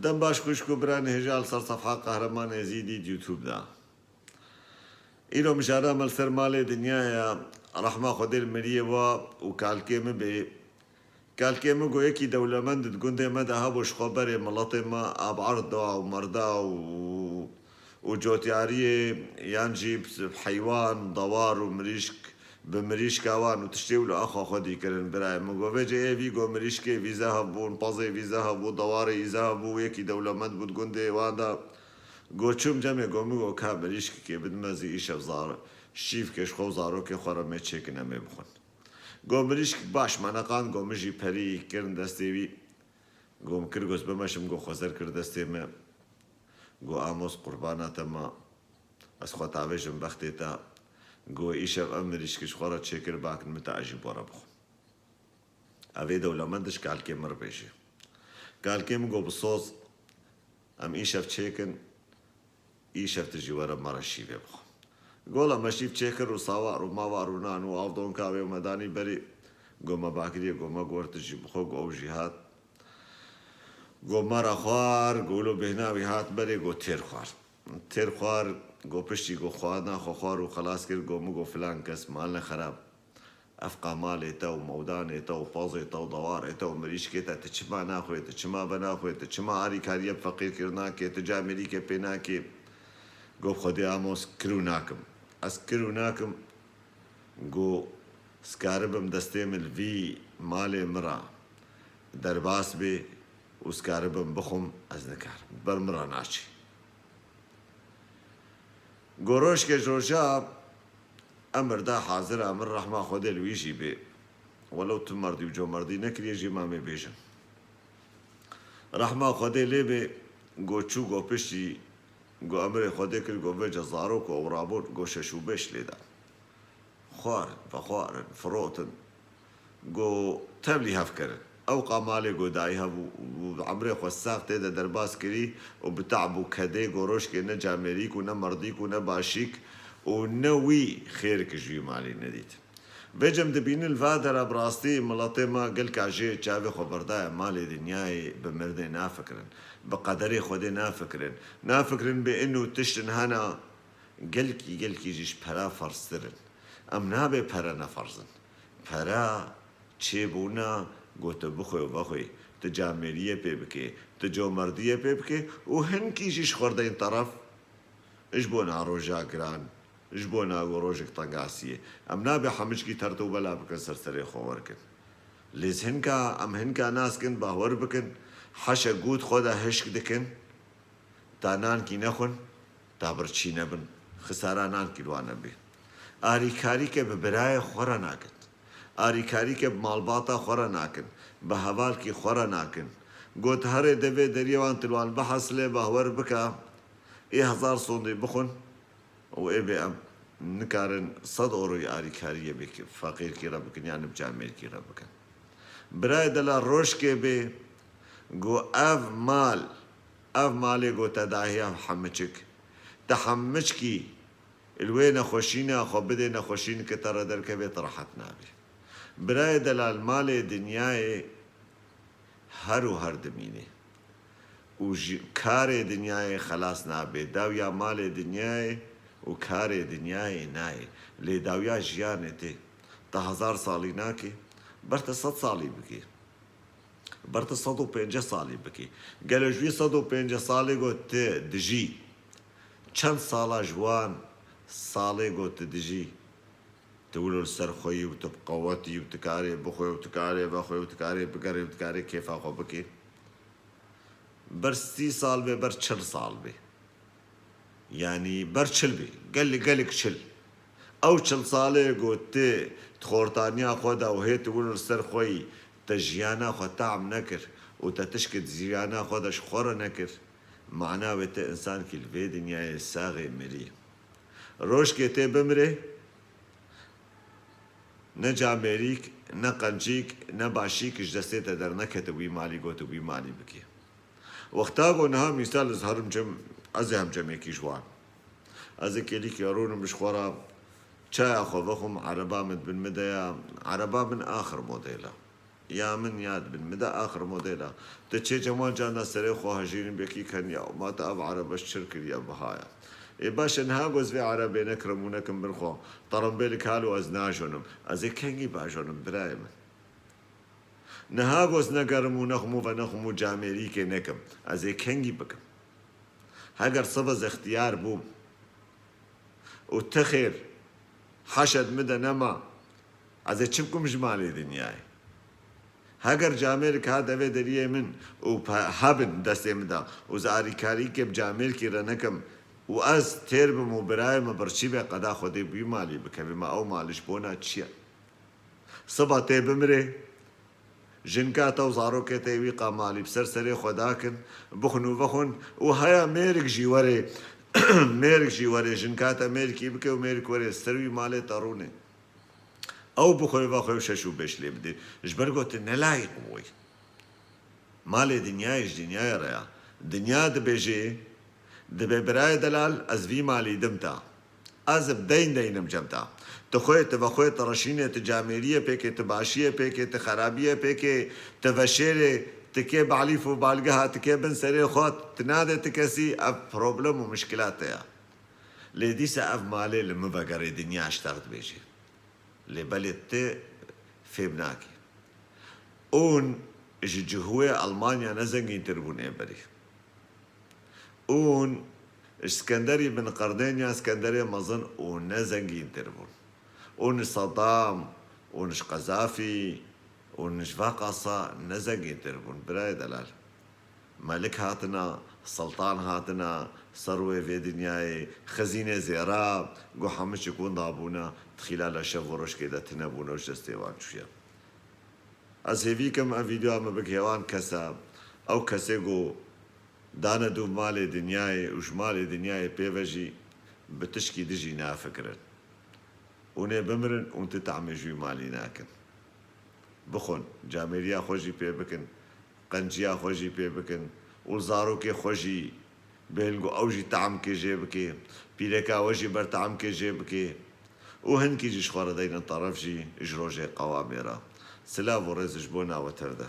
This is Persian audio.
دم باش خوشكو بران هجال صار صفحة قهرمان يزيدي يوتيوب دا إلو مشارا ملسر مالي دنيا رحمة خدي المريه وكالكيم بي كالكيم جو يكي دولة مند تقول دي مدى هابوش خبري ملطي ما أبعرضا ومرضا وجوتيارية يانجي حيوان دوار ومريشك بمريش كوان وتشتيو لأخو خدي كرن براي مگو بيجي اي في جو مريش كي في ذهبو نبازي في ذهبو دواري ذهبو يكي دولة مند بتقول دي وادا جو چوم جمع جو مگو كا مريش كي بدمزي ايش افزار شيف كش خو زارو كي خورا ميتشيك نمي بخون جو مريش باش منقان جو مجي پري كرن دستيوي جو مكرگوز بمشم جو خوزر كر دستي ما جو آموز قربانات ما از خو تعويجم بختي تا جو إيشاف أمريش كش خورا تشكر باك متعجب ورا بخون أبي دولة مندش قال كيم مر بيجي قال كيم جو بصوص أم إيشاف تشكن إيشاف تجي ورا مرة شيفي بخون قولا ما شيف تشكر وصوار وما وارونان وعفضون كاوي ومداني بري جو ما باكري جو ما قور تجي بخو جو جهات جو مرة خوار قولوا بهناوي هات بري جو تير خوار تير خوار جو پشتی جو خوانا خوار و خلاص کرد جو مگو فلان کس مالنا خراب افقا مال تا و مودان تا و پاز تا و دوار تا و مریش که تا تچما ناخوی تچما بناخوی تچما آری کاریب فقیر کرنا که تجاملی که پینا که جو خودی آموز کرو ناکم از کرو ناکم جو سکاربم دسته مل وی مال مرا درباس به و سکاربم بخم از نکار بر مرا ناچی گروش که جوجا امر دا حاضر امر رحمه خود الویجی به ولو تو مردی و جو مردی نکریه جی مامی بیجن رحمه خود لی به گو چو گو پشتی گو امر خود کر گو به جزارو کو اورابور گو ششو بش لیدا خوار بخوار فروتن گو تبلی هف کرن او قامالي جو دايها وعمري خساق تيدا درباس كري وبتعبو كدي جوروش كي نجا مريك ونمرضيك ونباشيك ونوي خيرك جي مالي نديت بجم دبين الفادر براستي ملاطي ما قلك عجي تشافي خبردايا مالي دنياي بمردي نافكرن بقدري خودي نافكرن بانه تشتن هنا قلكي جيش برا فرسترن ام نابي برا نفرزن برا چيبونا گوت بخوی و بخوی تجاملیه پی بکی تجامردیه پی بکی و هن کیجیش خورده این طرف اش بونا روژا گران اش بونا روژک طنقاسیه ام نابی حمج کی ترتو بلا بکن سرسری خوار کن لیز هنکا ام هنکا ناس کن باور بکن حشا گوت خودا هشک دکن تا نان کی نخون تا برچی نبن خسارا نان کی لوانا بی آری کاری که ببرای خورا ناکن آری کاری که مالباتا خورا ناکن به هوال کی خورا ناکن گوت هر دوی دریوان تلوان بحث لی بهور بکا ای هزار صوندی بخون و ای بی ام نکارن 100 اوروی آری کاریه بی فقیر کی را بکن یعنی بجامیر کی را بکن برای دلا روش که بی گو اف مالی گو تداهی حمچک تحمچ کی الوی نخوشینه خو بده نخوشین که تر در که بی طرحت نابی برای دلال مال دنیای هر و هر دمینه و کار دنیای خلاص نابه داویا مال دنیای و کار دنیای نای لی داویا جیانه ته تا 1000 سالی ناکه برت 100 سالی بکی برت 150 سالی بکی گلجوی 150 سالی گو ته دجی چند سالا جوان سالی گو ته دجی تقولوا السر خوي وتبقواتي وتكاري بخوي وتكاري بخوي وتكاري بقري وتكاري كيف اخو بكي بر 30 سال بي بر 40 سال بي يعني بر 40 بي قال لك شل او 40 سالي قلت تخورتانيا خودا وهي تقولوا السر خوي تجيانا خو تعم نكر وتتشكت زيانا خودا شخور نكر معناه وت انسان كل في دنيا ساغي مري روش كي بمري نه جامریک نه قنچیک نه باشیکش دسته تا در نکت وی مالی گوت وی مالی بکی وقتا گو نه مثال از هرم جم از هم جمعی کیشوان از کلی که یارون مشخورا چای خو بخم عربا من بالمدايا عربا من آخر موديلا يا من ياد بن مدى آخر موديلا تشي جمال جانا سريخو هجين بكي كنيا وما تأب عرب الشرك يا بهايا باش نهاجوز في عربي نكرمونكم بالخو طرم بالك هالو أزناجونم أزي كنجي باجونم برايم نهاجوز نقرمو نخمو فنخمو جامريكي نكم أزي كنجي بكم هاجر صبز اختيار بوم وتخير حشد مدى نما أزي تشبكم جمالي دنياي هاجر جامرك هذا في دريه من وحابن دستي مدا وزاري كاريكي بجامركي رنكم وأز تربم وبرايم برشيبه قدا خودي بيمالي بكبي ما أو مالش بونا تشيا صبا تبمري جنكاتا وزاروكي تيوي قامالي بسرسري خداكن بخنو بخن وهيا ميرك جيوري ميرك جيوري جنكاتا ميركي بكي وميرك وري سروي مالي تاروني او بخوي بخوي ششو بيش لي بدي جبرقوت نلايق موي مالي دنياي ريا دنيا دبيجي دبي براي دلال ازفي مالي دمتا از بدين مجمتا تخوي تبخوي ترشينه تجاميريه بيكي تباشيه بيكي تخرابيه بيكي تفشيري تكي بعليف وبالقها تكي بن سري خوت تنادي تكسي اف بروبلم ومشكلات يا ليديسا اف مالي لما بقري دنيا اشتغلت بيجي لبلدت في بناكي اون جهوه المانيا نزنجي تربون امبري اون اسكندري بن قردين اسكندري مظن ونزنجي تربون اون صدام ونش قذافي ونش فاقصة نزنجي تربون براي دلال ملك هاتنا سلطان هاتنا ثروة في دنياي خزينة زيراب قو حمش يكون ضابونا خلال شف ورش كده تنبونا وش استيوان شوية از هيفيكم فيديو اما بك هيوان كسا او كسيقو دانا دو مالي دنياي وش مالي دنياي بيفجي بتشكي دجي نافكرن وني بمرن وانت تعمي جوي مالي ناكن بخون جاميريا خوشي بيبكن قنجيا خوشي بيبكن والزاروكي خوشي بيلقو اوجي تعم كي جيبكي بيلكا وجي بر تعم كي جيبكي وهن كي جي شخورة دينا طرف جي جروجي قواميرا سلاف ورز جبونا وترده